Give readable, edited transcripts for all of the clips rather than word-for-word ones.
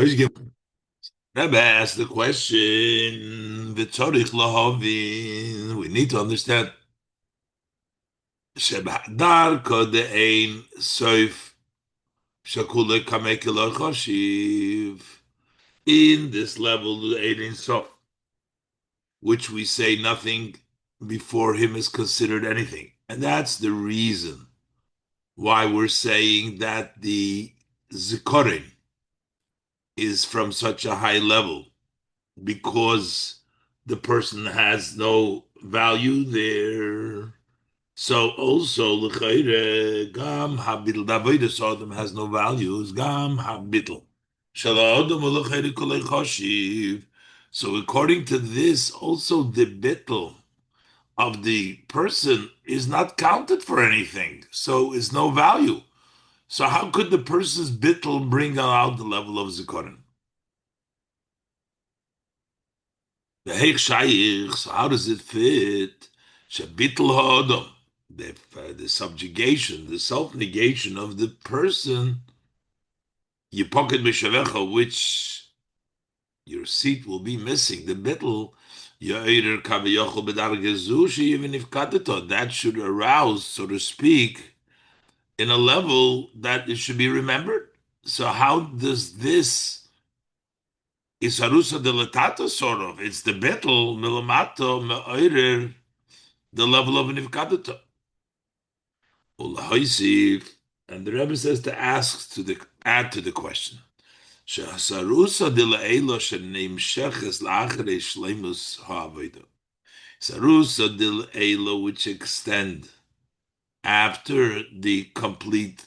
Rebbe asked the question, "V'tzorich lahavin." We need to understand. Shebahadar kodein soif shakule kamekelo choshiv. In this level, the ein sof, which we say nothing before him is considered anything, and that's the reason why we're saying that the zikorin is from such a high level because the person has no value there. So also l'chayre gam habitl davidas adam has no values gam habitl shala adam l'chayre kolei chashiv. So according to this, also the bitl of the person is not counted for anything, so it's no value. So how could the person's bitl bring out the level of zikorin? The heich shayich, so how does it fit? Shabitl ha'adam, the subjugation, the self-negation of the person, yipoket b'shavecha, which your seat will be missing. The bitl, ya'irer kaviyachol b'dargezu, she'yivin ifkateto, that should arouse, so to speak, in a level that it should be remembered. So how does this isarusa delatata sort of? It's the bitl milamato me'oirer the level of nifkadata. And the Rebbe says to ask to the add to the question. Sarusa de laelo shenemsheches laachrei shleimus ha'avodah. Sarusa de laelo which extend after the complete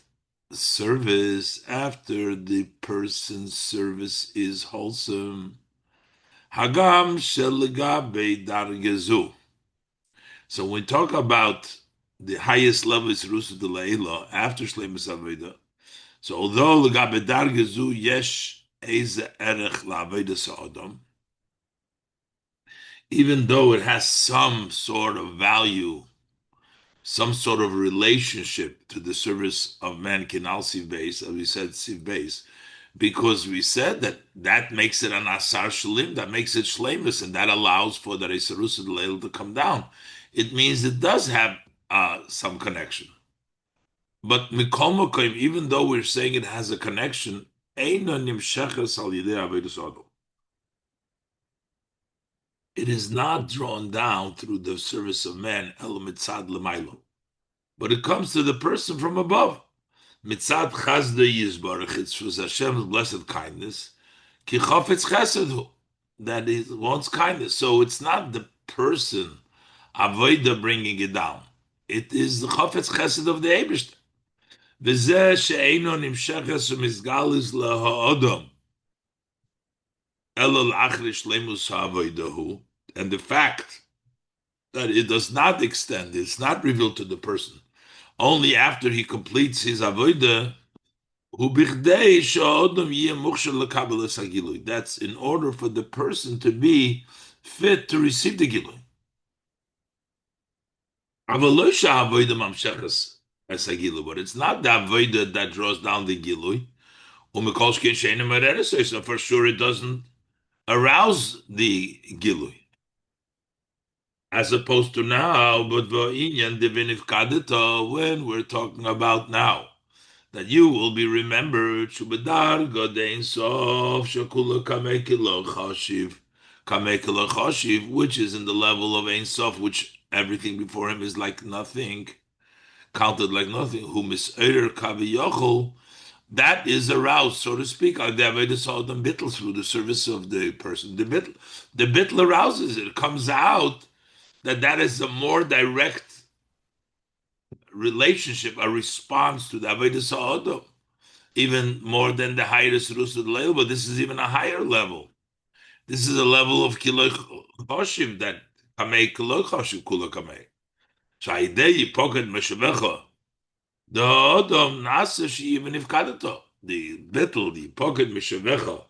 service, after the person's service is wholesome. Hagam sheligabe dargezu. So when we talk about the highest level is Rusa de Leila after Shleimus Aveda. So although Legabe Dargezu Yesh Eze Erech LaAveda Sa'odom, even though it has some sort of value, some sort of relationship to the service of man Kinal Siv Beis, as we said Siv Beis, because we said that that makes it an Asar Shalim, that makes it Shleimus, and that allows for the Resarusa de Leila to come down. It means it does have some connection. But mikol makom, even though we're saying it has a connection, eino nimsheches al yidei avedus odom. It is not drawn down through the service of man, el mitzad lemailo, but it comes to the person from above. Mitzad chazda yizbarach, it's for Hashem's blessed kindness. Ki chafetz chesed hu, that is wants kindness. So it's not the person avoida bringing it down. It is the chafetz chesed of the Eibishter. וזה שאינו נמשכת ומסגלת להאדם, אלא לאחרי שלמות העבודה הוא, and the fact that it does not extend, it's not revealed to the person, only after he completes his avodah, הוא בכדי שהאדם יהיה מוכשר לקבלת הגילוי. That's in order for the person to be fit to receive the גילוי. אבל לא שהעבודה ממשכת as a gilui, but it's not the avodah that draws down the gilui. So for sure it doesn't arouse the gilui. As opposed to now, but when we're talking about now, that you will be remembered, which is in the level of Ein Sof, which everything before him is like nothing, counted like nothing, who mis'eder kaviyachol, that is aroused, so to speak, like the Avodah Sodom bitl through the service of the person. The bitl arouses it. It comes out that is a more direct relationship, a response to the Avodah Sodom, even more than the highest Rusud level, but this is even a higher level. This is a level of Kiloi Choshiv that Kamei Kiloi Choshiv Kula Kamei. Sha'idei Yipoket Meshavecha. The Odom Nasa She'ivin Ifkadato. The bitl, the pocket Meshavecha,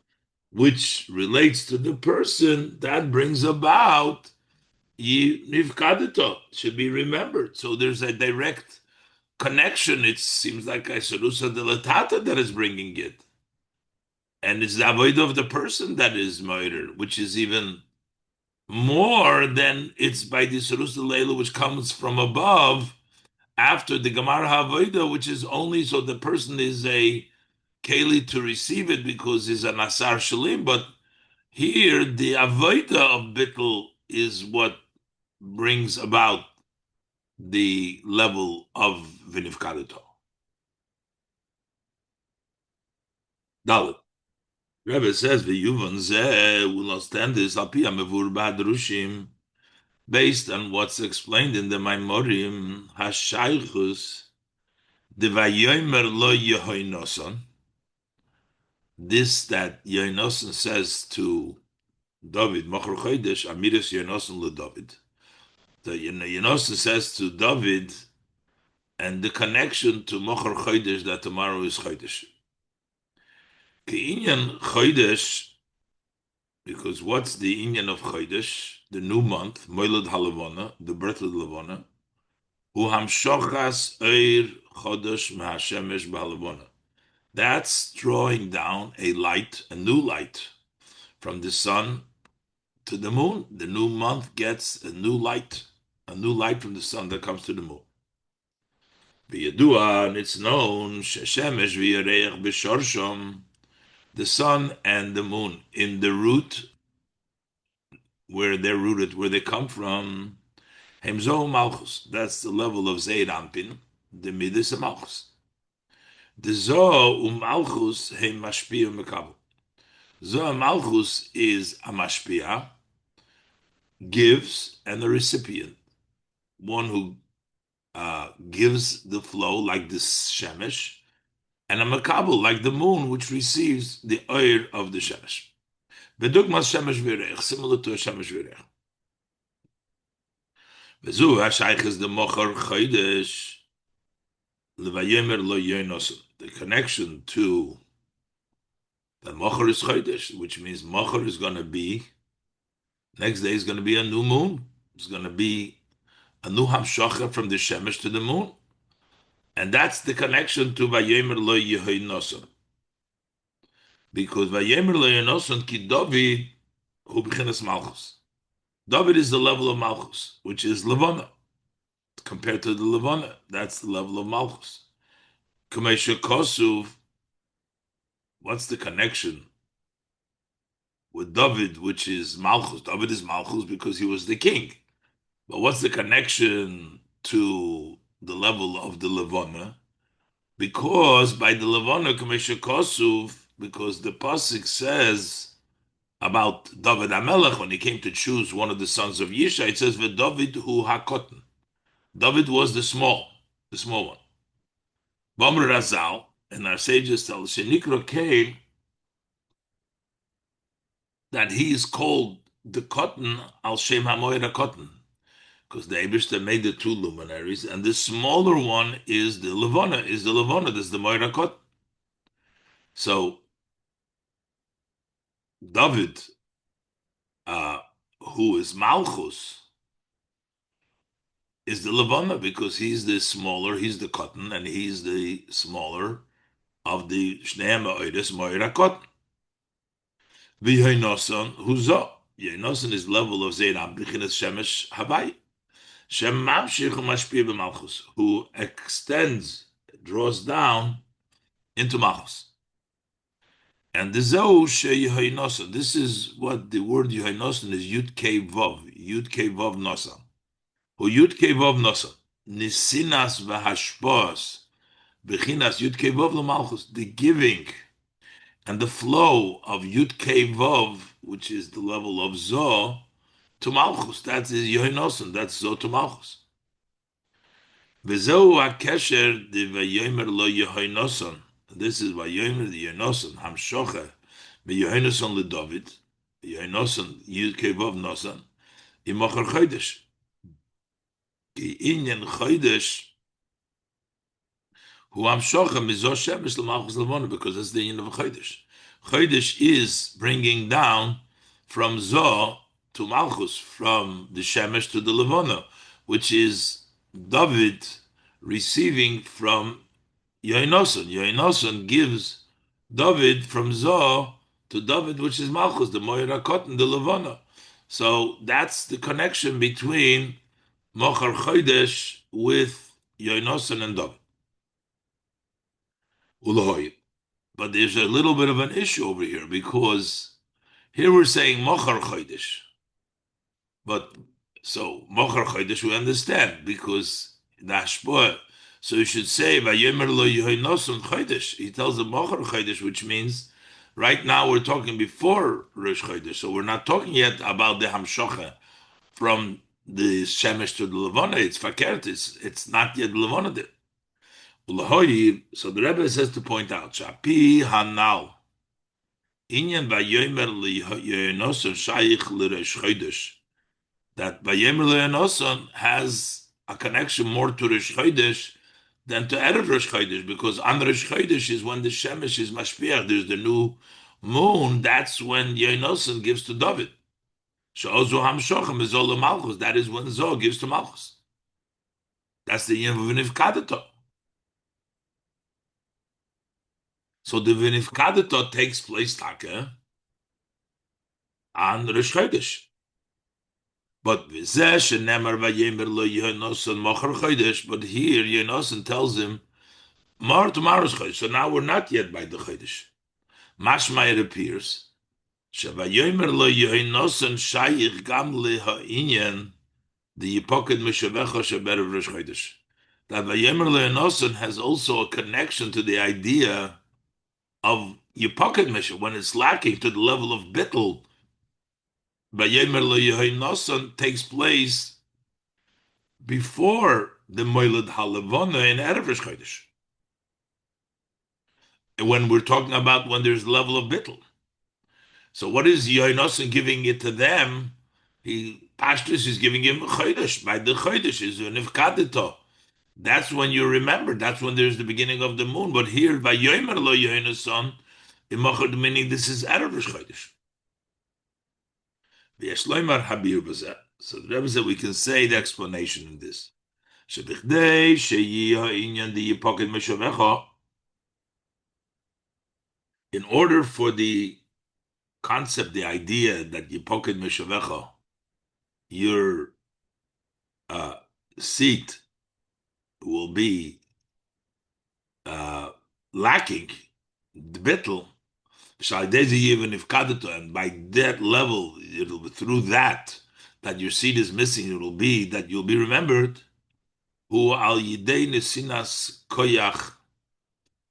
which relates to the person, that brings about Nifkadato, should be remembered. So there's a direct connection. It seems like a Sarusa de Latata that is bringing it. And it's the avodah of the person that is murder, which is even more than it's by the Surus Leila, which comes from above after the Gemara Havoida, which is only so the person is a Keli to receive it because he's an Asar Shalim. But here, the Avoida of Bittul is what brings about the level of Vinifkaduto. Dalit. Rebbe says, "V'yuvon zeh will not stand this alpi amevur ba'adrushim," based on what's explained in the Maimorim Hashaychus the Vayomer Lo Yehonoson. This that Yehonoson says to David, Macher Chodesh Amiris Yehonoson le David. The Yehonoson says to David, and the connection to Macher Chodesh that tomorrow is Chodesh. Inyan Chodesh, because what's the Inyan of Chodesh? The new month, Moilad HaLevana, the birth of the Levana, Hu Hamshochas Eir Chodesh Mehashemesh BaLevana. That's drawing down a light, a new light, from the sun to the moon. The new month gets a new light from the sun that comes to the moon. V'yadua, and it's known, Sheshemesh v'yareich b'shorshom, the sun and the moon in the root where they're rooted, where they come from. Hemzo malchus. That's the level of Zeir Anpin, the midas malchus. The zo malchus hem mashpia mekabel. Zo malchus is a mashpia, gives, and the recipient, one who gives the flow like the shemesh, and a makabel like the moon, which receives the oil of the shemesh. Bedugmas shemesh v'reich, similar to a shemesh v'reich. V'zu hashayich is the mocher chodesh levayomer lo yehonoson. The connection to the mocher is chodesh, which means mocher is going to be, next day is going to be a new moon. It's going to be a new hamshacha from the shemesh to the moon. And that's the connection to Vayomer Lo Yehonoson. Because Vayomer Lo Yehonoson ki David hu b'chinas Malchus. David is the level of Malchus, which is Levana. Compared to the Levana, that's the level of Malchus. Kamesha Kosuv, what's the connection with David, which is Malchus? David is Malchus because he was the king. But what's the connection to the level of the Levana? Because by the Levana Kamesha Kosuv, because the pasuk says about David HaMelech, when he came to choose one of the sons of Yishai, it says David hu hakotten. David was the small one. Mamer Razal, and our sages tell us Shenikro came that he is called the cotton al Shem Hamoyra cotton, because the Eibishter made the two luminaries, and the smaller one is the Levana, that's the Moira cotton. So David, who is Malchus, is the Levana because he's the smaller, he's the cotton, and he's the smaller of the Shnei Ma'oris Moira cotton. V'Yehonoson, who's up? Yehonoson is level of Zeir Ambrichinas Shemesh Havai. Shem Mamshich Mashpir b'Malchus, who extends, draws down into Malchus. And the Zeu Yehonoson, this is what the word Yehonoson is, Yud Kei Vav Nosan. Who Yud Kei Vav Nosan, Nisinas v'Hashpos, Bechinas Yud Kei Vav l'Malchus, the giving and the flow of Yud Kei Vav, which is the level of Zo, to Malchus. That is Yehonoson, that's Zo to Malchus. V'Zeu HaKesher de Vayomer Lo Yehonoson. This is Vayomer the Yehonoson, Hamshocha, Yehonoson le David, Yehonoson Yud Kei Vav Nosan, Imocher Chodesh. Ki Inyan Chodesh, who Hamshocha Mizo Shemesh l'Malchus Levana, because that's the Inyan of Chodesh. Chodesh is bringing down from Zo to Malchus, from the Shemesh to the Levana, which is David receiving from Yehonoson. Yehonoson gives David from Zo to David, which is Malchus, the Moira Cotton, the Levana. So that's the connection between Mochar Chodesh with Yonoson and David. Ulahoy. But there's a little bit of an issue over here because here we're saying Mochar Chodesh. But so Mochar Chodesh we understand because the Hashpah. So you should say Vayomer Lo Yehonoson Chodesh. He tells the Mochar Chodesh, which means right now we're talking before Rosh Chodesh. So we're not talking yet about the Hamshocha from the Shemesh to the Levana. It's Fakert. It's not yet Levana there. So the Rebbe says to point out, Shapi Hanal. Inyan Vayomer Lo Yehonoson Shaykh L'Rosh Chodesh. That Vayomer Lo Yehonoson has a connection more to Rosh Chodesh than to Erev Rosh Chodesh, because on Rosh Chodesh is when the Shemesh is Mashpiach, there's the new moon, that's when Yehonoson gives to David. She'ozu Hamshochem is Olo Malchus, that is when Zoh gives to Malchus. That's the Yom V'nifkadeto. So the V'nifkadeto takes place Taka on Rosh Chodesh. But Mamer Vayomer Lo Yehonoson Mochar Chodesh. But here Yehonoson tells him tomorrow's Chodesh. So now we're not yet by the Chodesh. Mashma it appears Vayomer Lo Yehonoson Shayich Gam LeHa'inyan the Yipoked Mishavecha Sheberev Rosh Chodesh. That Vayomer Lo Yehonoson has also a connection to the idea of Yipoked Misha when it's lacking to the level of Bittul. Vayomer Lo Yehonoson takes place before the Moilad Halavona in Erev Rosh Chodesh. When we're talking about when there's level of Bittul. So what is Yehonathan giving it to them? Pashtus is giving him Chodesh. By the Chodesh is Nifkadeto. That's when you remember. That's when there's the beginning of the moon. But here, by Yomer Lo Yehonoson, meaning this is Erev Rosh Chodesh. So the Rebbe said we can say the explanation in this. In order for the concept, the idea that Yipoked Meshavecha, your seat will be lacking, the bittel, and by that level, it'll be through that your seed is missing, it'll be that you'll be remembered. Who al yidei nesinas koyach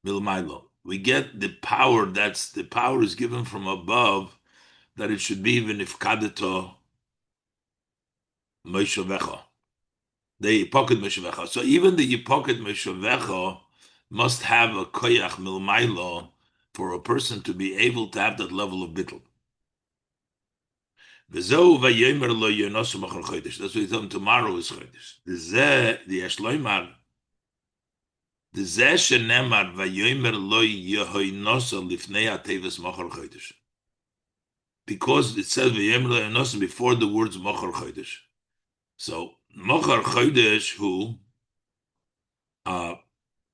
milmailo. We get the power. That's the power is given from above. That it should be even if kadeto meishavecha. The Yipoked Meshavecha. So even the Yipoked Meshavecha must have a koyach milmailo for a person to be able to have that level of bittul. V'zeu vayomer lo Yehonoson mochar chodesh. That's what he told him tomorrow is chodesh. The Yeshloimar. The zeh shenemar vayomer lo Yehonoson lifnei hateves mochar chodesh. Because it says vayomer lo Yehonoson before the words mochar chodesh. So mochar chodesh who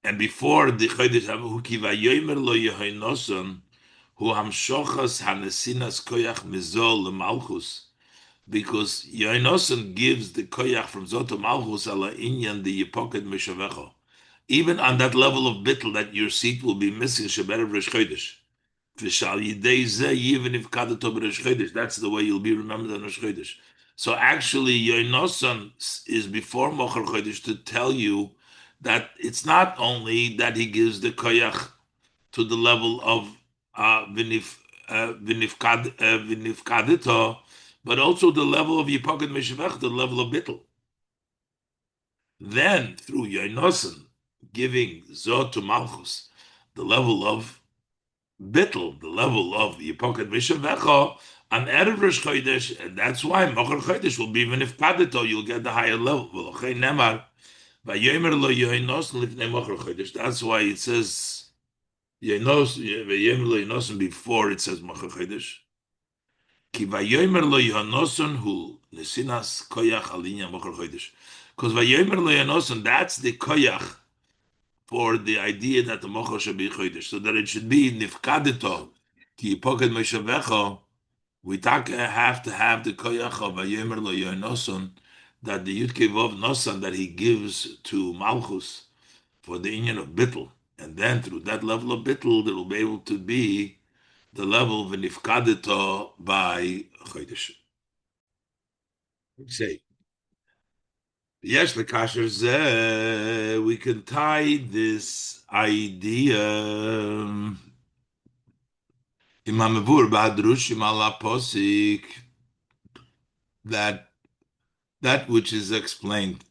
and before the chodesh who ki vayomer lo Yehonoson who hamshochas hanesinas koyach mizol lemalchus. Because Yehonoson gives the koyach from Zoto Malchus ala inyan the Yipoked Meshavecha. Even on that level of bittul that your seat will be missing Sheberev Rosh Chodesh. V'shal yidei zeh even if kadato b'Rosh Chodesh. That's the way you'll be remembered on Rosh Chodesh. So actually Yehonoson is before Mochar Chodesh to tell you that it's not only that he gives the koyach to the level of v'nifkadito, but also the level of Yipoked Meshavech, the level of Bittul. Then, through Yehonoson giving Zoh to Malchus, the level of Bittul, the level of Yipoked Meshavecha, on Erev Rosh Chodesh, and that's why Mochar Chodesh will be even if Kadito, you'll get the higher level. Vayomer Lo Yehonoson lifnei Mochar Chodesh. That's why it says Vayomer Lo Yehonoson before it says Mochar Chodesh. Ki Vayomer Lo Yehonoson hu nesinas koyach alinya Mochar Chodesh. Because Vayomer Lo Yehonoson, that's the koyach for the idea that the Mochar should be Chodesh, so that it should be nifkadeto Ki pocket Meshavecha, we have to have the koyach of Vayomer Lo Yehonoson, that the Yudke Vov Nosan that he gives to Malchus for the union of Bittel. And then through that level of Bittel, there will be able to be the level of Nifkadeto by Chodesh. Say, yes, the kasher zeh, we can tie this idea in Mamavur Bahadrushim ala Posik, that which is explained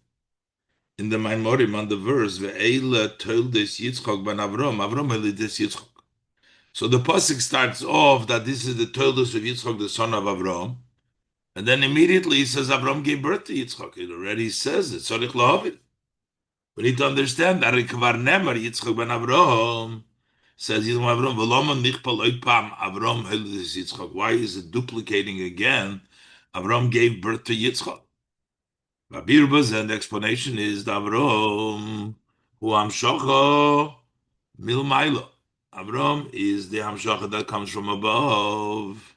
in the Maimorim on the verse Ve'ela Toldos Yitzchok ben Avram Elidis Yitzchok. So the pasuk starts off that this is the Toldos of Yitzchok, the son of Avram, and then immediately he says Avram gave birth to Yitzchok. It already says it. Tzarich lahavin. We need to understand that Kvar Nemer Yitzchok ben Avram says Yitzchok ben Avram V'loma nichpal oipam Avram Elidis Yitzchok. Why is it duplicating again? Avram gave birth to Yitzchok. Babirbas, and the explanation is the Avram who Amshocha Milmailo. Avram is the Hamshacha that comes from above.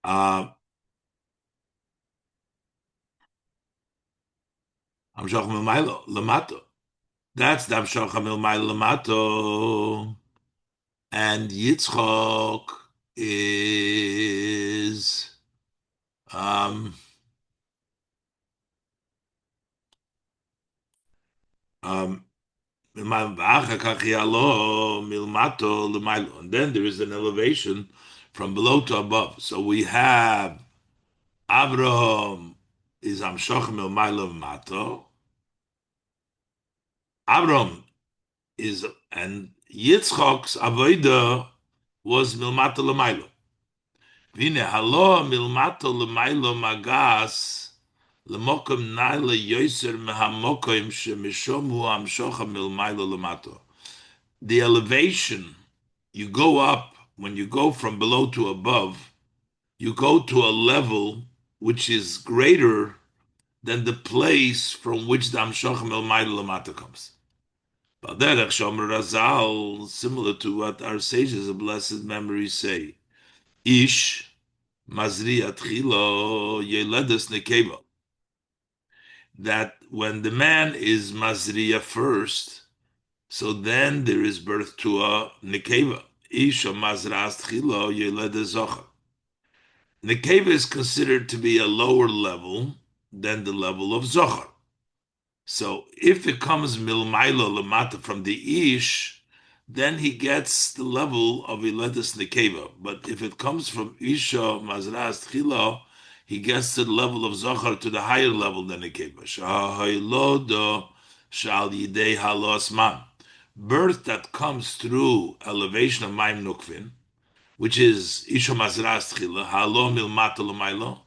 Hamshacha Milmailo Lamato. That's the Hamshacha Milmailo Lamato. And Yitzchok is and then there is an elevation from below to above. So we have Abraham is Amshoch Milmailo Mato. Abraham is, and Yitzchok's Avoida was Milmato Lamailo. Vine halo Milmato Lamailo Magas Lemokom Naila Yoser Mehamokim Shemishomu Amshocha Milmailo Lamato. The elevation, you go up, when you go from below to above, you go to a level which is greater than the place from which the Amshoch Milmailo Lamata comes. Baderech Shomer Razal, similar to what our sages of blessed memory say, Ish Mazri Atchilo Yeledes Nekeva, that when the man is Mazriya first, so then there is birth to a Nekeva. Isha Mazras Tchilo Yeledes Zocha. Nekeva is considered to be a lower level than the level of Zohar. So if it comes milmailo lamata from the ish, then he gets the level of iledes nekeva. But if it comes from isha mazras tchila, he gets to the level of zachar, to the higher level than nekeva. Shahaylodo shal yidei halos man. Birth that comes through elevation of maim nukvin, which is isha mazras tchila, halo milmata lamailo,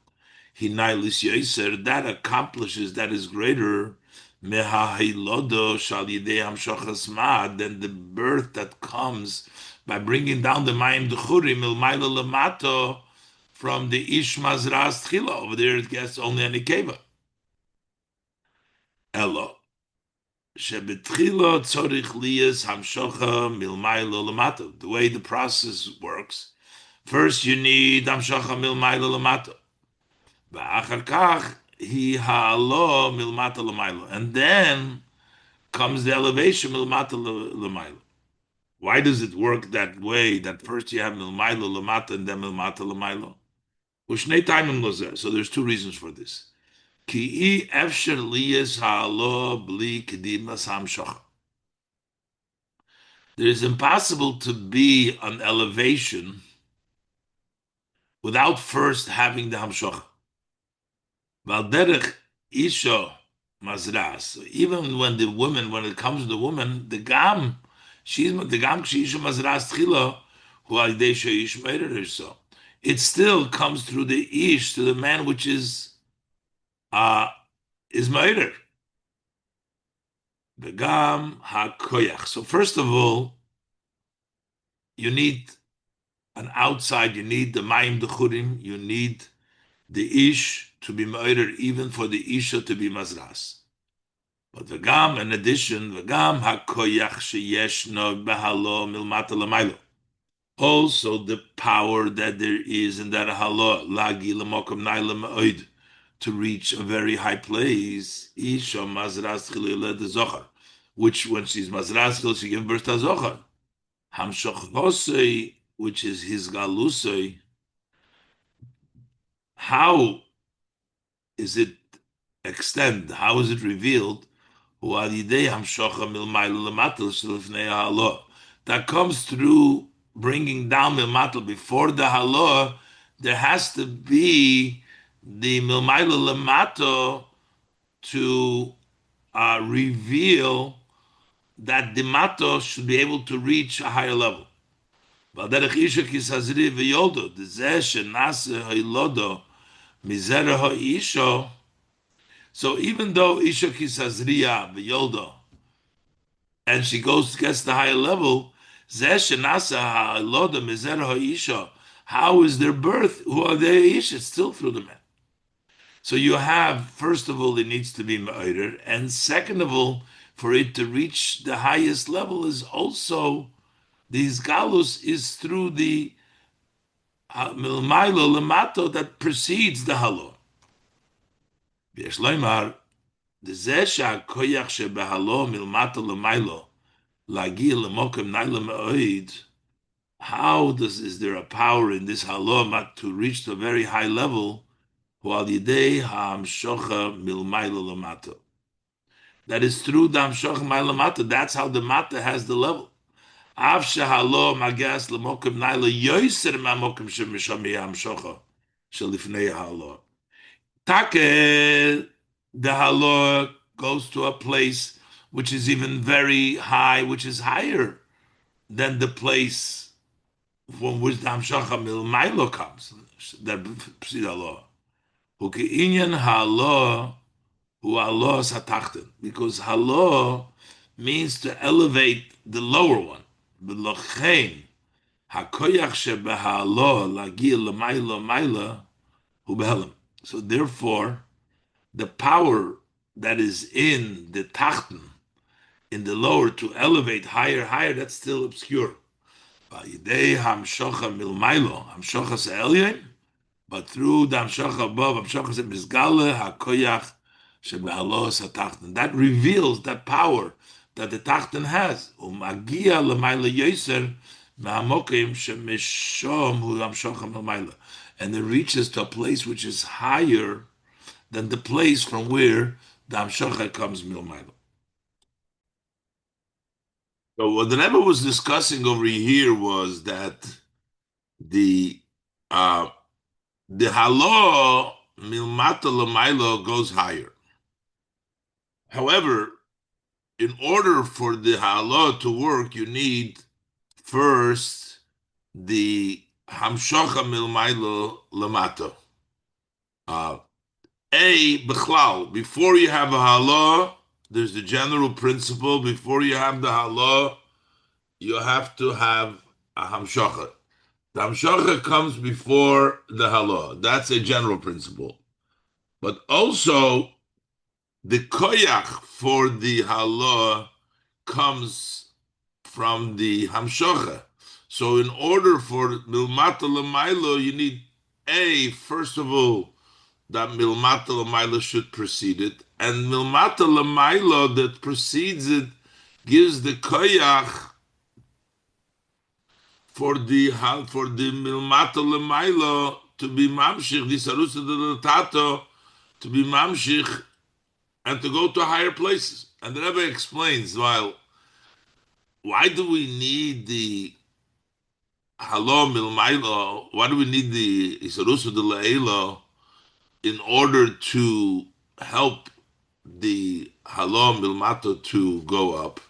hinailis yoiser, that accomplishes, that is greater mehahilodo shal yidei hamshachas mad, than the birth that comes by bringing down the mayim dechurim ilmaila lamato from the ish mazras tchila. Over there it gets only an ikeva. Elo shebetchila tzorich liyas hamshacha milmaila lamato. The way the process works, first you need hamshacha milmaila lamato. V'achar kach hi ha'alo milmata l'maylo, and then comes the elevation milmata l'maylo. Why does it work that way? That first you have milmaylo l'mata and then milmata l'maylo. Ushnei taimim lozer. So there's two reasons for this. Ki I efsher liyas ha'alo bli kedimas hamshocha. It is impossible to be an elevation without first having the hamshocha. Valderech isha mazras. So even when it comes to the woman, the gam, she's the gam isha mazras tchila, who aydesha ish meirer so. It still comes through the ish to the man, which is meirer. The gam hakoyach. So first of all, you need an outside. You need the mayim dechurim. You need the ish to be meirer, even for the isha to be mazras. But v'gam, in addition, v'gam hakoyach sheyeshno behalo milmata lamaylo. Also, the power that there is in that halo lagi lemokom nailam oid to reach a very high place. Isha mazras chilile de zochar, which when she's mazras chil, she gives birth to zochar. Hamshochosei, which is his galusei. How is it extend? How is it revealed? That comes through bringing down milmatel before the halo. There has to be the milmaila lemato to reveal that the mato should be able to reach a higher level. V'aderech isha kisazri v'yoldo d'zeh shenase ha'ilodo mizera ha'isha. So even though isha kisazriya v'yoldo, and she goes gets the higher level, zeh shenase ha'ilodo mizera ha'isha. How is their birth? Who are they? Isha still through the man. So you have, first of all, it needs to be ma'orer, and second of all, for it to reach the highest level is also these galus is through the milmailo lemato that precedes the halo. V'yeshleimar dezesha koyach shebehalo milmato lemailo lagi lemokem naila me'oid. How is there a power in this halo to reach to a very high level? While yidei ha'amshocha milmailo lemato. That is through the hamshocha milmailo lemato. That's how the mata has the level. Av shehalo magas lemokem naila yoiser ma'mokem shemishami hamshocha shelifnei halo. Take, the halo goes to a place which is even very high, which is higher than the place from which the hamshacha milmailo comes. That precede halo. Uke'inyan halo hu halo satachten, because halo means to elevate the lower one. V'lochein hakoyach shebehalo lagi l'maylo mayla hu behelim. So therefore, the power that is in the tachten, in the lower, to elevate higher, higher, that's still obscure. But through the hamshocha above, hamshocha mizgale hakoyach shebehalos hatachten. That reveals that power that the tachten has. Umagia l'mayla yoser ma'amokim shemishom hu hamshocha milmayla, and it reaches to a place which is higher than the place from where the Hamshacha comes milmaylo. So what the Rebbe was discussing over here was that the halo milmata l'maylo goes higher. However, in order for the halo to work, you need first the hamshacha milmaylo lamato. Bichlal, before you have a halo, there's the general principle. Before you have the halo, you have to have a hamshacha. The hamshacha comes before the halo. That's a general principle. But also, the koyach for the halo comes from the hamshacha. So in order for milmata l'maylo, you need first of all, that milmata l'maylo should precede it, and milmata l'maylo that precedes it gives the koyach for the milmata l'maylo to be mamshich, the sarusa de tato to be mamshich and to go to higher places. And the Rebbe explains, why do we need the halo milmaylo? Why do we need the isarusa de le'elo in order to help the halo milmato to go up?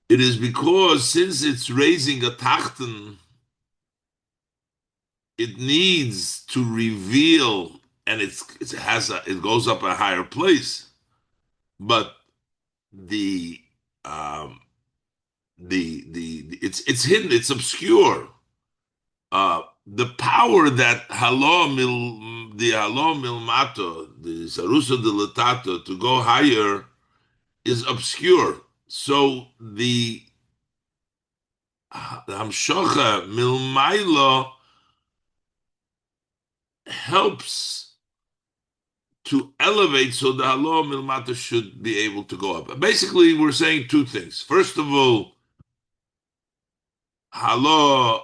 It is because since it's raising a tachten, it needs to reveal, and it goes up a higher place, but the it's hidden, it's obscure. the power that the halo milmato, the sarusa de latato, to go higher is obscure. So the hamshocha milmailo helps to elevate, so the halo milmato should be able to go up. Basically, we're saying two things. First of all, halo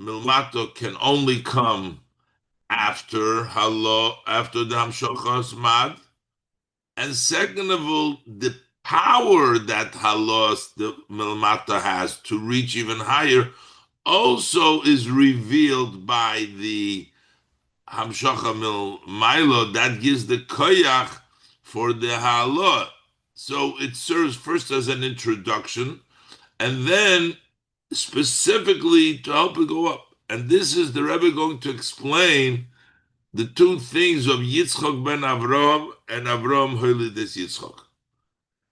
milmato can only come after the hamshochas mad, and second of all, the power that halos the milmata has to reach even higher also is revealed by the hamshocha milmailo that gives the koyach for the halo. So it serves first as an introduction, and then specifically to help it go up. And this is the Rebbe going to explain the two things of Yitzchok ben Avram and Avram Holides Yitzchok.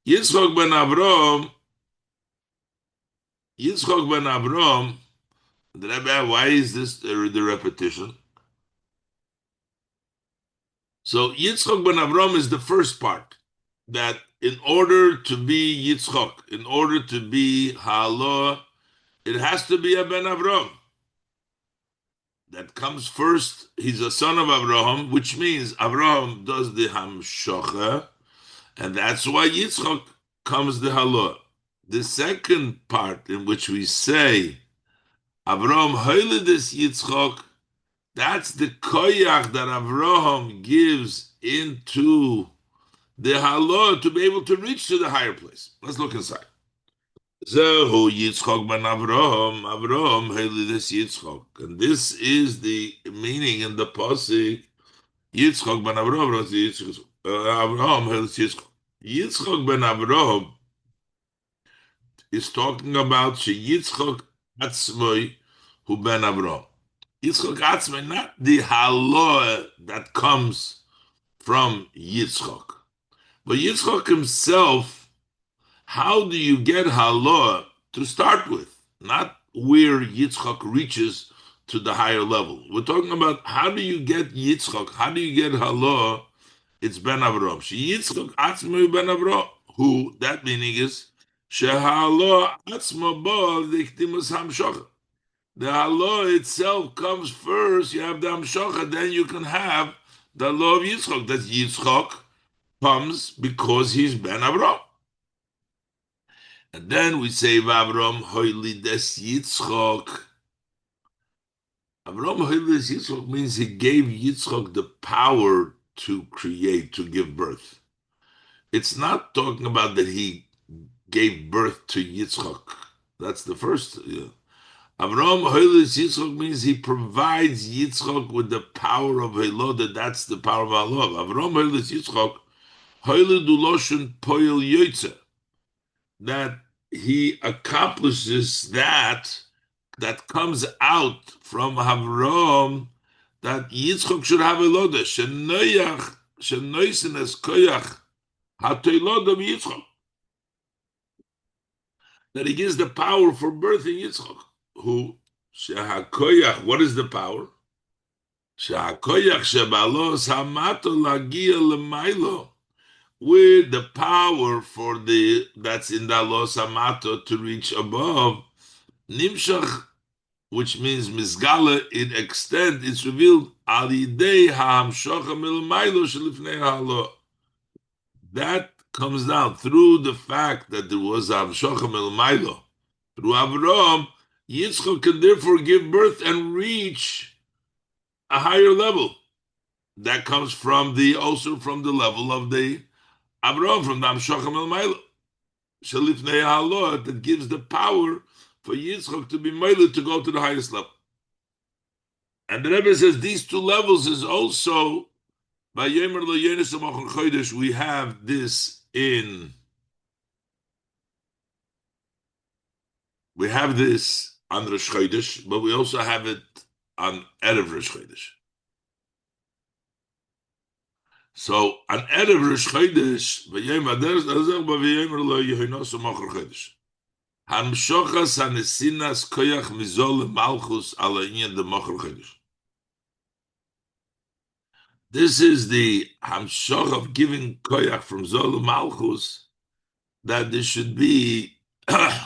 Yitzchok ben Avram, the Rebbe, why is this the repetition? So Yitzchok ben Avram is the first part, that in order to be Yitzchok, in order to be Halo, it has to be a ben Avram. That comes first. He's a son of Abraham, which means Abraham does the Hamshocha, and that's why Yitzchok comes the Halo. The second part in which we say Avraham Holides Yitzchok, that's the koyach that Avraham gives into the Halo to be able to reach to the higher place. Let's look inside. Zehu Yitzchok ben Avraham, Avraham Holides Yitzchok. And this is the meaning in the pasuk Yitzchok ben Avraham, Avraham Holides Yitzchok. Yitzchok ben Avraham is talking about Yitzchok Atzmoi who ben Avraham. Yitzchok Atzmoi, not the halo that comes from Yitzchok, but Yitzchok himself. How do you get halo to start with? Not where Yitzchok reaches to the higher level. We're talking about how do you get Yitzchok? How do you get halo? It's ben Avraham. Yitzchok Atzmoi ben Avraham. Who that meaning is Shehalo Atzma Bo Diktimus Hamshocha. The halo itself comes first. You have the Hamshocha, then you can have the law of Yitzchok. That Yitzchok comes because he's Ben Avraham. And then we say Avram Holides Yitzchok. Avram Holides Yitzchok means he gave Yitzchok the power to create, to give birth. It's not talking about that he gave birth to Yitzchok. That's the first. Avram Holides Yitzchok means he provides Yitzchok with the power of Helo, that's the power of Allah. Avram Holides Yitzchok, Holidu Loshen Poil Yotze, that he accomplishes that comes out from Avram, that Yitzchok should have a loda, Shenoyach, Shenoisen as Koyach, HaToilod of Yitzchok, that he gives the power for birthing Yitzchok. Who Shehakoyach, what is the power? Shehakoyach Shebalos Hamato Lagia Lemailo, with the power for that's in the Los Hamato to reach above. Nimshach, which means Mizgala, in extent, it's revealed Al Yidei HaHamshocha Milmailo Shelifnei Halo. That comes down through the fact that there was Hamshocha Milmailo. Through Avraham, Yitzchak can therefore give birth and reach a higher level. That comes from also from the level of the Avraham, from the Hamshocha Milmailo. Shelifnei Halo, that gives the power for Yitzchak to be Mailo, to go to the highest level. And the Rebbe says these two levels is also Vayomer Lo Yehonoson. We have this on Rosh Chodesh, but we also have it on Erev Rosh Chodesh. So on Erev Rosh Chodesh, Vayomer Lo Yehonoson. Hamshochas hanesinas koyach mizol malchus ala inyan de mocher chodesh. This is the hamshoch of giving koyach from zol malchus, that there should be mocher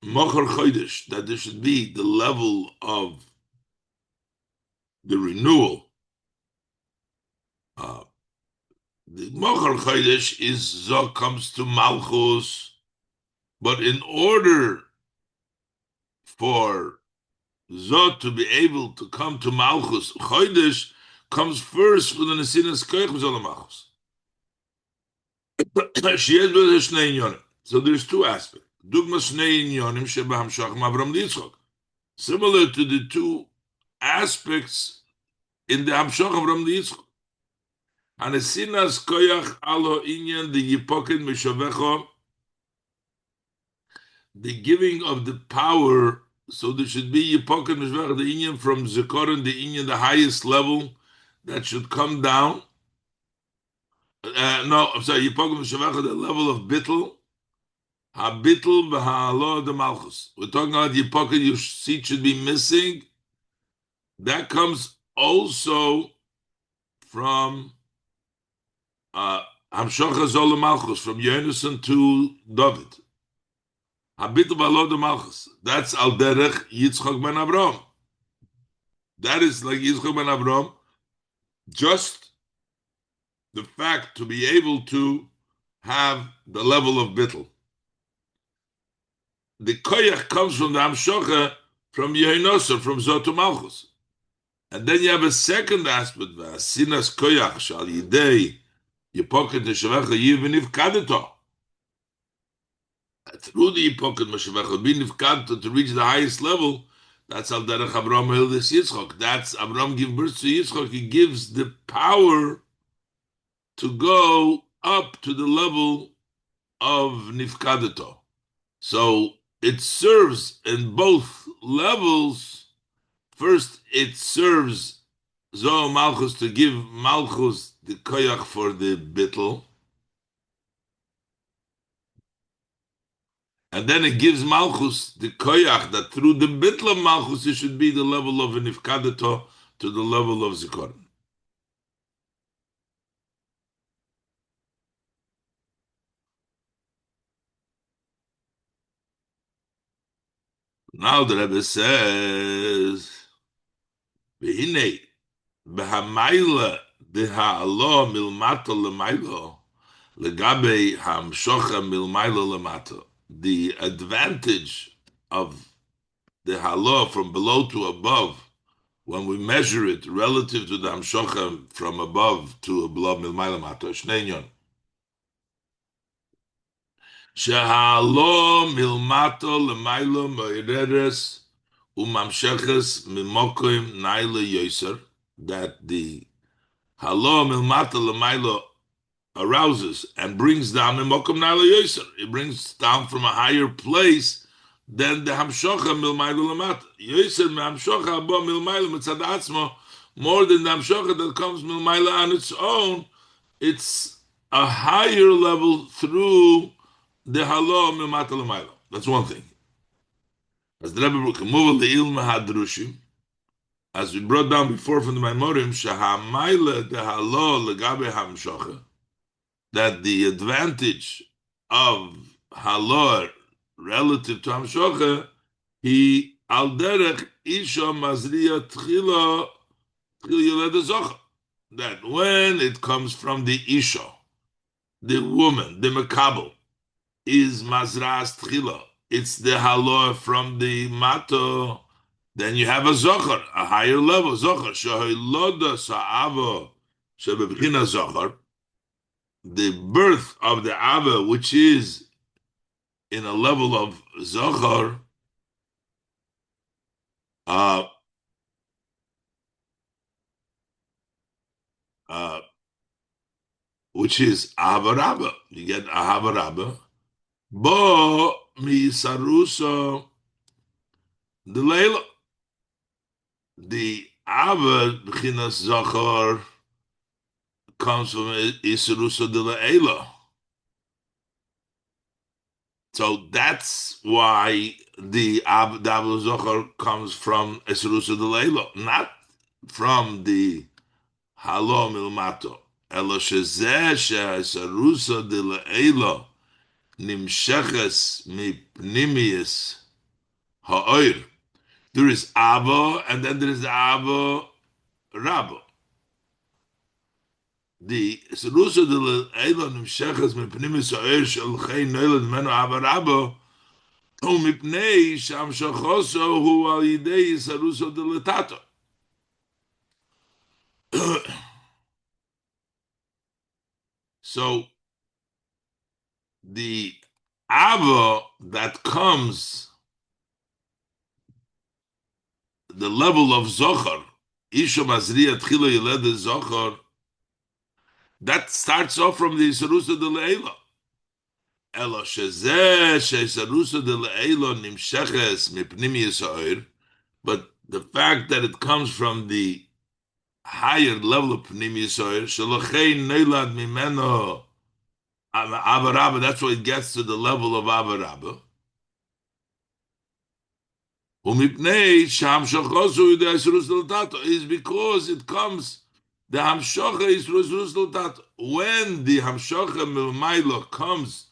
chodesh, that there should be the level of the renewal. The mocher chodesh is zok comes to malchus, but in order for Zot to be able to come to Malchus, Chodesh comes first with the Nesinas Koyach V'Zol Malchus. So there's two aspects. Dugma Shnei Inyonim Sheba Hamshach Avram Yitzchok. Similar to the two aspects in the Hamshach Avram Yitzchok. Hanesinas Koyach Alo Inyan the Yipokin Mishavecho, the giving of the power. So there should be Yipoket Mishvach, the Inyan from Zekorin, the Inyan, the highest level that should come down. No, I'm sorry, Yipoket Mishvach, the level of Bittel. Ha-Bittel v'ha-Alo de Malchus. We're talking about Yipoket, your seat should be missing. That comes also from Hamshocha Zol Malchus, from Yehonathan to David. Ha-Bittel v'ha-Alo de Malchus. That's Al Derech Yitzchok ben Avram. That is like Yitzchak ben Avram, just the fact to be able to have the level of bittul. The koyach comes from the hamshocha, from Yehonathan, from Zotu Malchus. And then you have a second aspect, sinas koyach shal yidei yipoket neshavecha yiviniv kadeto. Through the yipoket neshavecha, be nifkadeto to reach the highest level. That's al derech Avram Hildes Yitzchok. That's Avram give birth to Yitzchok. He gives the power to go up to the level of nifkadeto. So it serves in both levels. First, it serves Zoh Malchus to give Malchus the koyach for the bittel. And then it gives Malchus the koyach that through the bittel of Malchus it should be the level of a nifkadeto to the level of zikoron. Now the Rebbe says, "V'hinei b'hamayla deha'alo milmato l'maylo legabe hamshocha milmaylo l'mato." The advantage of the halo from below to above, when we measure it relative to the hamshocha from above to below milmaylo l'mato, shnei inyon. Shehalo milmato l'maylo moireres umamsheches mimokoim naila yoser, that the halo milmato l'maylo arouses and brings down mimokoim naila yoser. It brings down from a higher place than the hamshocha milmaylo l'mato. Yoser mehamshocha abo milmaylo mitzad atzmo, more than the hamshocha that comes milmaylo on its own. It's a higher level through the halo milmato l'maylo. That's one thing. As the Rebbe move the ilma hadrushim, as we brought down before from the Maimorim, shahamayla the halo legabe hamshocha, that the advantage of halo relative to hamshocha, he al derech isha mazriya tchila yoled zocha, that when it comes from the isha, the woman, the makabel, is mazras tchila, it's the halo from the mato, then you have a zochar, a higher level zochar. Shehoiloda sa'ava shebebchina zochar, the birth of the ava, which is in a level of zochar, which is ahava rabba. You get ahava rabba. Bo mi saruso the leila. The ava b'chinas zochar comes from isaruso de leila. So that's why the Abu Zohar comes from Esrusa de Leilo, not from the Halo Milmato. Elo shezeh she'esrusa de Leilo nimsheches mipnimius ha'oir. There is Avo, and then there is Avo Rabo. The Esrusa de Leilo nimsheches mipnimius ha'oir shel chei noilad menu Avo Rabo. ומפני שהמשכוסו הוא על ידי סרוסו דלתתו. So the ava that comes, the level of zohar, isha mazriya tchila yeled zohar, that starts off from the sarusa de leila. Elo shezeh shesarusa de leila nimsheches mipnimi yisoir, but the fact that it comes from the higher level of pnimi yisoir, shalachei neilad mimeno avarabba, that's why it gets to the level of avarabba. Is because it comes, the hamshocha is Isrus Latato. When the hamshocha milmailo comes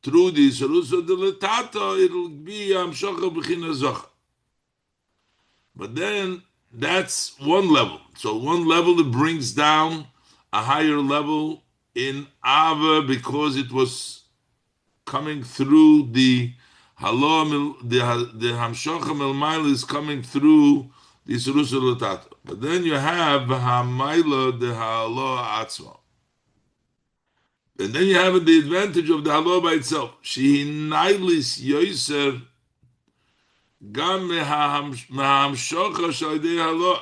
through the Isrus Latato, it'll be hamshocha b'china zocha. But then that's one level. So one level it brings down a higher level in Ava because it was coming through the Halo, the Hamshocha Milmaila is coming through the Surusa Latato. But then you have Hamaila, the Halo Atzma. And then you have the advantage of the Halo by itself. Shehinailis Yoiser Gam Mehamshocha Shaydei Halo.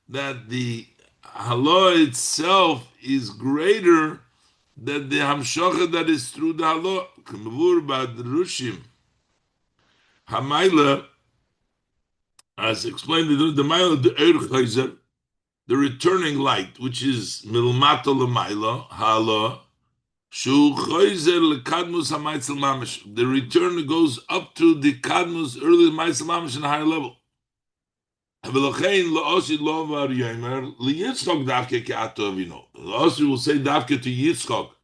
That the Halo itself is greater than the Hamshocha that is through the Halo. K'mevur Badrushim. Hamaila, as explained, the Maila, the Erchaizer, the returning light, which is Milmato Lamaila, Halo, Shu Chaizer Lekadmus Hamaitzel Mamish. The return goes up to the Kadmus, early Maitzel Mamish, in a higher level. Velochein La'osi Lovar Yomer, Liyitzchok Davke Ke'ato Avino. La'osi will say Davke to Yitzchok.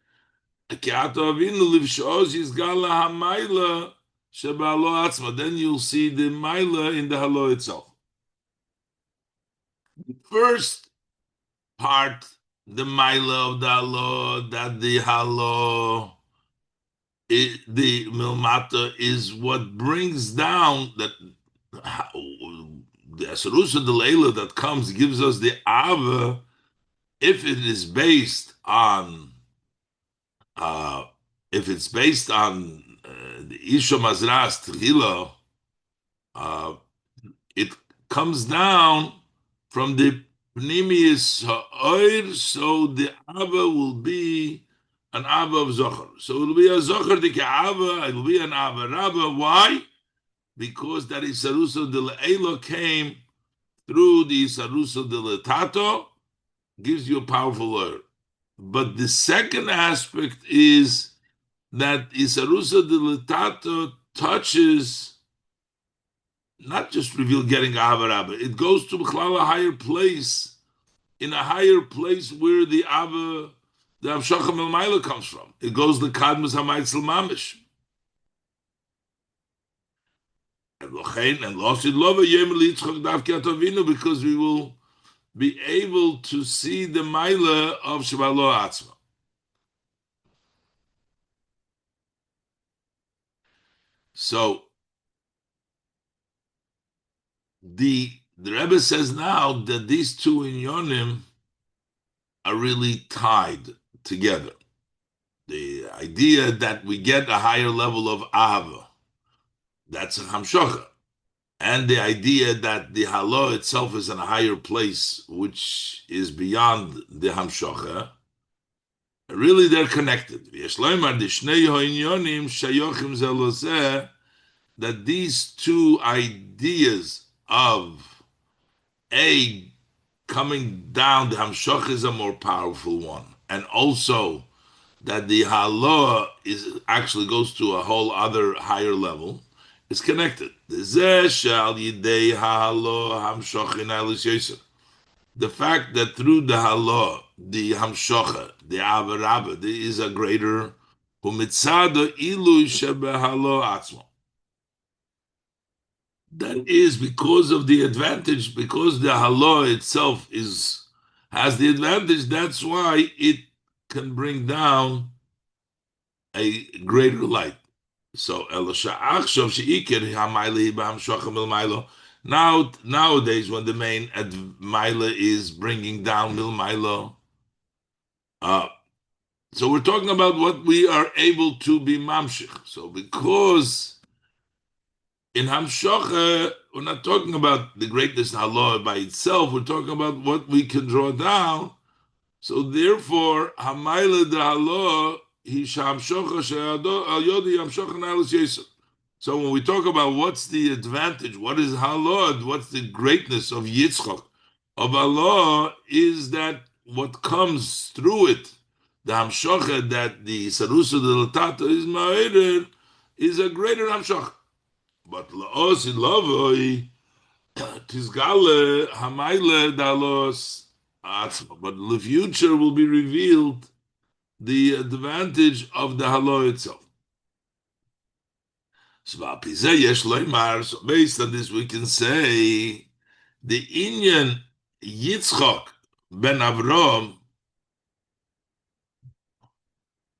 Ke'ato Avino, Livshoz Yizgala Hamaila, then you'll see the Maila in the Halo itself. The first part, the Maila of the Halo, that the Halo, the Milmata, is what brings down that the Asarusa de Leila that comes gives us the Ava, if it is based on the Isha Mazras Tchila, it comes down from the Pnimius Ha'oir, so the Ava will be an Ava of Zohar. So it will be a Zohar Dike Ava, it will be an Ava Rabba. Why? Because that Isarusa de Le'elo came through the Isarusa de Letato, gives you a powerful Oir. But the second aspect is that Isarusa de Letato touches, not just reveal getting Ava Rabba, it goes to a higher place, in a higher place where the Ava, the Hamshocha Milmaila comes from. It goes the Kadmus Hamaitzel Mamish. And Losid Lova Yemer Litzchok Davke Atovinu, because we will be able to see the Maila of Shabalo Atzma. So the Rebbe says now that these two inyonim are really tied together. The idea that we get a higher level of Ahava, that's a Hamshocha. And the idea that the Halo itself is in a higher place, which is beyond the Hamshocha, really they're connected. That these two ideas of coming down, the Hamshocha is a more powerful one, and also that the halacha is actually goes to a whole other higher level. It's connected. The fact that through the halacha, the hamshocha, the avarabba, there is a greater humitzada ilu shebehalacha atzmo. That is because of the advantage, because the halacha itself has the advantage. That's why it can bring down a greater light. So nowadays, when the main Maila is bringing down Milmailo, so we're talking about what we are able to be mamshich. So because in Hamshocha, we're not talking about the greatness of Allah by itself, we're talking about what we can draw down. So therefore, Hamaila de Allah, so when we talk about what's the advantage, what is halod, what's the greatness of Yitzchak, of Allah, is that what comes through it, the hamshocha that the sarusa de latata is ma'eder, is a greater hamshocha. But laos in lavoi, tizgale hamayle dalos atzma. But in the future will be revealed the advantage of the halo itself. So based on this, we can say the Inyan Yitzchak ben Avram,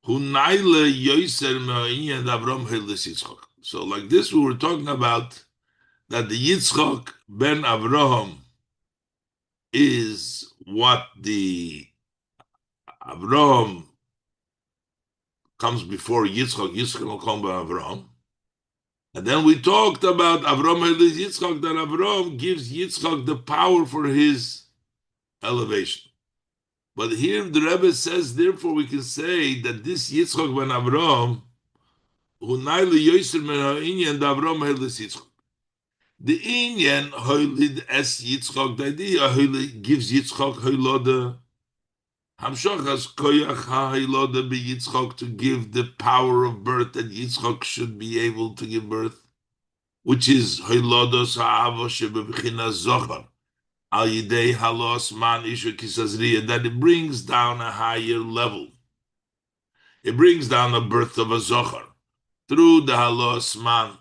who naile yoser me'inyan Avram helis Yitzchak. So like this, we were talking about that the Yitzchak ben Avram is what the Avram comes before Yitzchak. Yitzchak will come by Avram. And then we talked about Avram Helis Yitzchak, that Avram gives Yitzchak the power for his elevation. But here the Rebbe says, therefore we can say that this Yitzchak ben Avram, Hunayli Yoser men ha'inyan da Avram Helis Yitzchak. The Inyan Hoylid es Yitzchak, the idea gives Yitzchak Hoylode Hamshachas Koyach HaHoylode be Yitzchak, to give the power of birth that Yitzchak should be able to give birth, which is Hoylodos Ha'avo Shebebchina Zochar Al Yidei Halos Man Isha Kisazriya, that it brings down a higher level. It brings down the birth of a Zochar through the Halos Man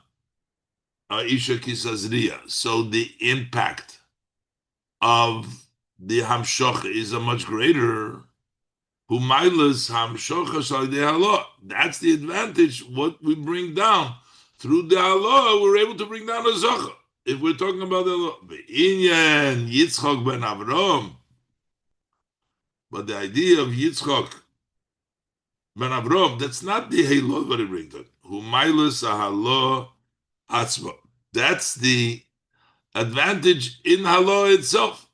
Isha Kisazriya. So the impact of the Hamshoch is a much greater. That's the advantage. What we bring down through the Allah, we're able to bring down a Zochar. If we're talking about the Inyan Yitzchak ben Avram, but the idea of Yitzchak ben Avram, that's not the Halot what it brings down. Humailus Ahalo Atzma. That's the advantage in Halo itself.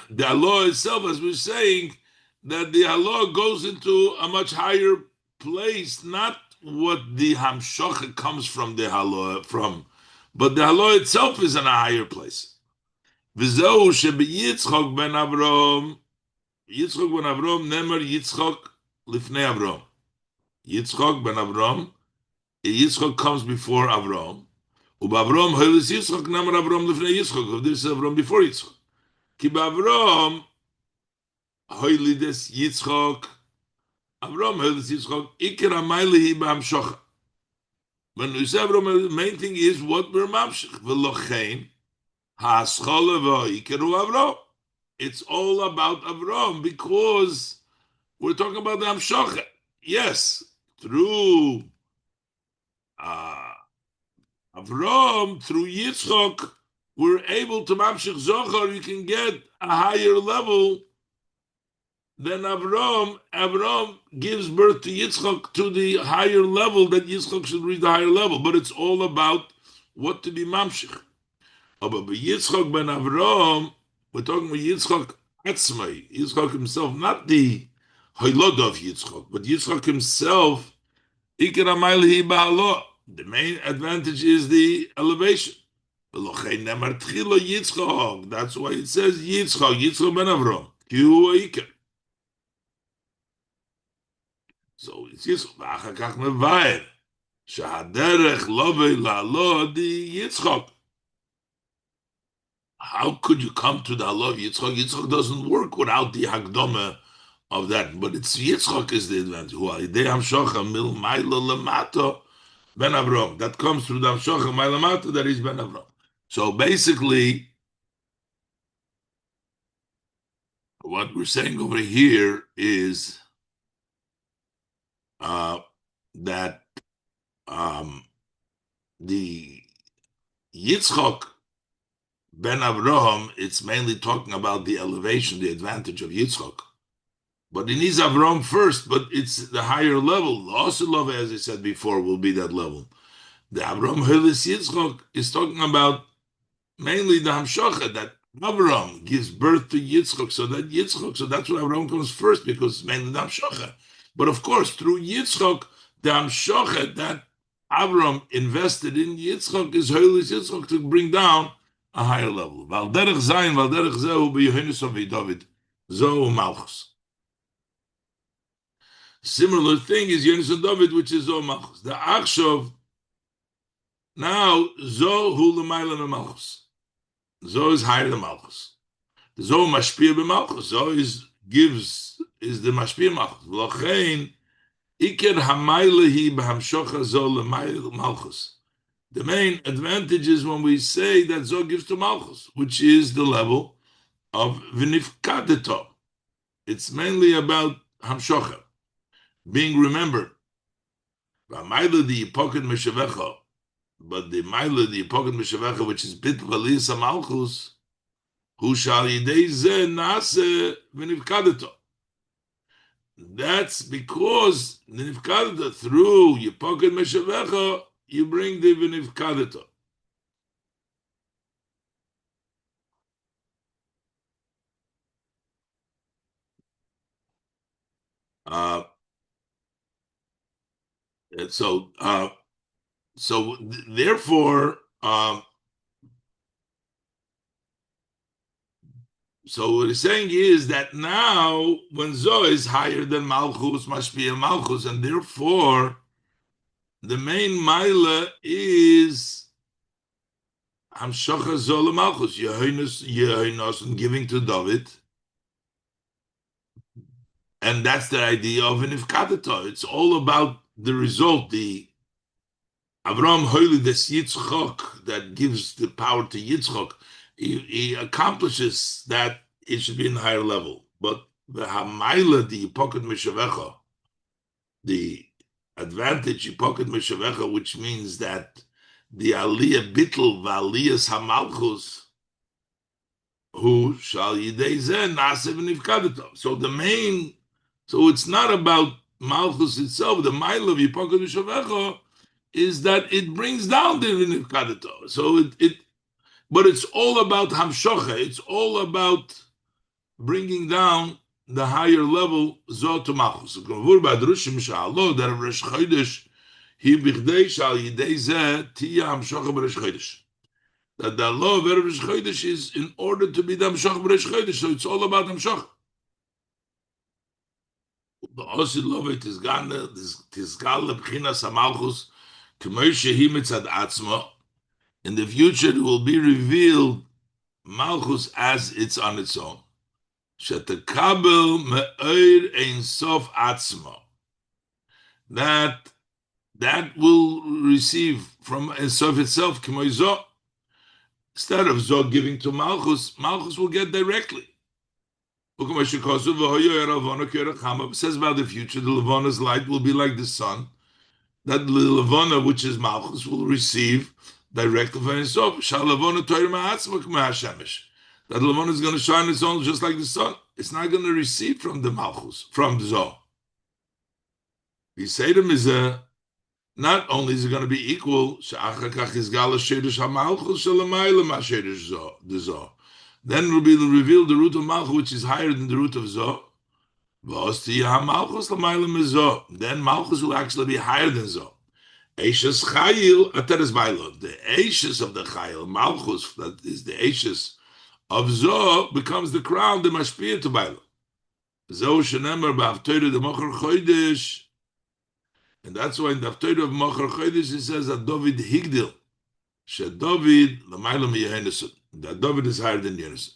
The Allah itself, as we're saying, that the Allah goes into a much higher place, not what the Hamshocha comes from the Allah from, but the Allah itself is in a higher place. V'zehu shebe Yitzchak ben Avram, Yitzchak ben Avram, nemer Yitzchak lifnei Avram. Yitzchak ben Avram, Yitzchak comes before Avram. Ubavram holis Yitzchak, nemer Avram lifnei Yitzchak. This is Avram before Yitzchak. Ki b'Avram hoilides Yitzchak, Avram holis Yitzchak, Iker hamayli hi b'hamshocha. When we say Avram, the main thing is what we're mamshich. V'lochein ha'aschala v'ha'ikeru Avram. It's all about Avram because we're talking about the hamshocha. Yes, through Avram, through Yitzchak, we're able to mamshich zochar. You can get a higher level than Avram. Avram gives birth to Yitzchak to the higher level that Yitzchak should reach the higher level. But it's all about what to be mamshich. But Yitzchak ben Avram, we're talking about Yitzchak Atzmai, Yitzchak himself, not the Hoylod of Yitzchak, but Yitzchak himself. The main advantage is the elevation. That's why it says Yitzchak ben Avram. כי הוא העיקר. So it's Yitzchok, ואחר כך מבאר, שהדרך לא ולעלות היא יצחוק. How could you come to the law of Yitzchok? Yitzchok doesn't work without the Hagdoma of that, but it's Yitzchok is the advantage. Who Idei Hamshocha Mil Maila Lamato Ben Avram. That comes through the Hamshocha Maila Lamato that is Ben Avram. So basically, what we're saying over here is that the Yitzchok Ben Avraham, it's mainly talking about the elevation, the advantage of Yitzchok. But it needs Avraham first, but it's the higher level. The Osilov, as I said before, will be that level. The Avraham Helis Yitzchok is talking about mainly the Hamshocha, that Avraham gives birth to Yitzchok, so that's why Avraham comes first, because it's mainly the Hamshocha. But of course, through Yitzchok, the Hamshocha that Avraham invested in Yitzchok is Helis Yitzchok to bring down a higher level. Valderech Zayin, Valderech Zehu, Yehonathan David, Zohu Malchus. Similar thing is Yehonathan David, which is Zohu Malchus. The Achshov, now Zohu L'mayla Malchus. Zoh is higher than Malchus. The Zoh Mashpir b'Malchus. Zoh is the Mashpir Malchus. V'lochein Iker Hamayla hi b'Hamshocha Zoh L'mayla Malchus. The main advantage is when we say that Zoh gives to Malchus, which is the level of V'nifkadeto. It's mainly about Hamshocha, being remembered. V'amayla di Yipoket Meshavecha, but the Mayla di Yipoket Meshavecha, which is Bit Valisa Malchus, who shall yidei zeh nase v'nifkadeto. That's because the nifkadeto, through Yipoket Meshavecha, you bring the v'nifkadeto. And so therefore, so what he's saying is that now when Zoh is higher than Malchus, Mashpia Malchus, and therefore the main Maila is Hamshocha Zoh Malchus, Yehonoson giving to David. And that's the idea of an ifkadato. It's all about the result, the Avram Hoili des Yitzchok that gives the power to Yitzchok. He accomplishes that it should be in a higher level. But the Hamaila, the Yipoket Meshavecha, the advantage Yipoket Meshavecha, which means that the Aliyah Bittel, Valiyas Hamalchus, who shall yidei zeh nase v'nifkadeto. So it's not about Malchus itself. The mile of Yipoket Meshavecha is that it brings down the v'nifkadeto. So but it's all about Hamshocha. It's all about bringing down the higher level Zoh to Malchus. Kavur b'adrushim sha'alo that Rosh Chodesh he b'chdei shal yidei zeh tiya Hamshocha b'Rosh Chodesh. That the law of Rosh Chodesh is in order to be the Hamshocha b'Rosh Chodesh. So it's all about Hamshocha. The Osid Lovet is Gane, Tizgal Lebchinas Hamalchus, K'moshe Hi Mitzad Atzmo. In the future, it will be revealed Malchus as it's on its own. Shetekabel Me'oir Ein Sof Atzmo. That will receive from Ein Sof itself, K'moi Zoh. Instead of Zoh giving to Malchus, Malchus will get directly. It says about the future, the Levana's light will be like the sun, that the Levana, which is Malchus, will receive directly from himself. That the Levana is going to shine its own just like the sun. It's not going to receive from the Malchus, from the Zoh. The Seder is not only is it going to be equal, then will be revealed the root of Malchus, which is higher than the root of Zoh. Then Malchus will actually be higher than Zoh. Eishes Chayil, the Eishes of the Chayil, Malchus, that is the Eishes of Zo becomes the crown, the mashpia to Baila. Zo shenemer b'haftoyre de mocher chodesh, and that's why in the haftoyre of mocher chodesh it says that David higdil, she David l'mayla mi Yehonoson, that David is higher than Yehonoson.